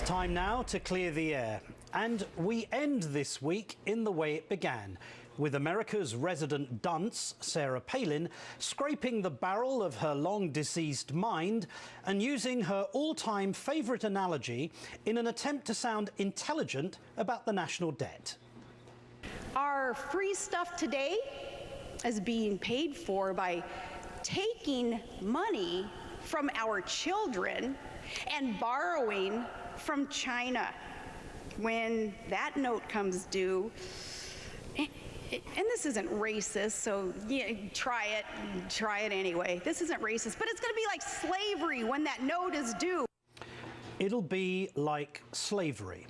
Time now to clear the air. And we end this week in the way it began, with America's resident dunce, Sarah Palin, scraping the barrel of her long-deceased mind and using her all-time favourite analogy in an attempt to sound intelligent about the national debt. Our free stuff today is being paid for by taking money from our children and borrowing from China. When that note comes due, and this isn't racist, so yeah, try it anyway. This isn't racist, but it's going to be like slavery when that note is due. It'll be like slavery.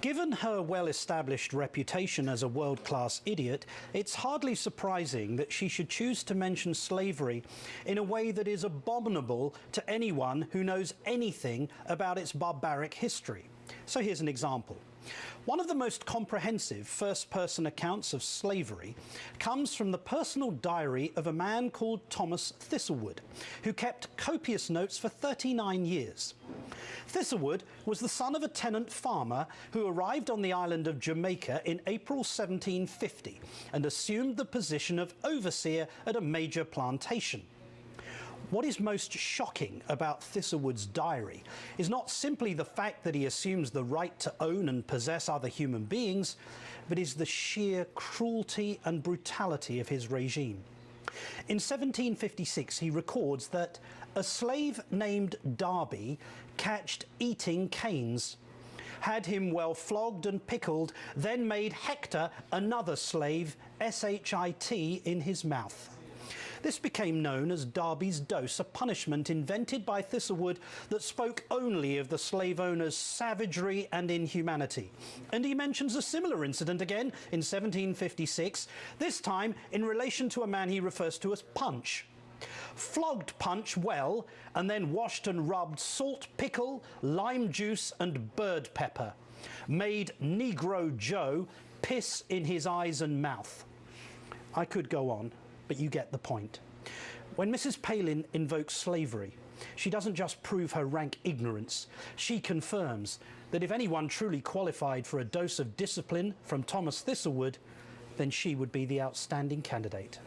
Given her well-established reputation as a world-class idiot, it's hardly surprising that she should choose to mention slavery in a way that is abominable to anyone who knows anything about its barbaric history. So here's an example. One of the most comprehensive first-person accounts of slavery comes from the personal diary of a man called Thomas Thistlewood, who kept copious notes for 39 years. Thistlewood was the son of a tenant farmer who arrived on the island of Jamaica in April 1750 and assumed the position of overseer at a major plantation. What is most shocking about Thistlewood's diary is not simply the fact that he assumes the right to own and possess other human beings, but is the sheer cruelty and brutality of his regime. In 1756, he records that a slave named Darby catched eating canes, had him well flogged and pickled, then made Hector, another slave, shit in his mouth. This became known as Darby's dose, a punishment invented by Thistlewood that spoke only of the slave owner's savagery and inhumanity. And he mentions a similar incident again in 1756, this time in relation to a man he refers to as Punch. Flogged Punch well and then washed and rubbed salt pickle, lime juice and bird pepper. Made Negro Joe piss in his eyes and mouth. I could go on, but you get the point. When Mrs. Palin invokes slavery, she doesn't just prove her rank ignorance, she confirms that if anyone truly qualified for a dose of discipline from Thomas Thistlewood, then she would be the outstanding candidate.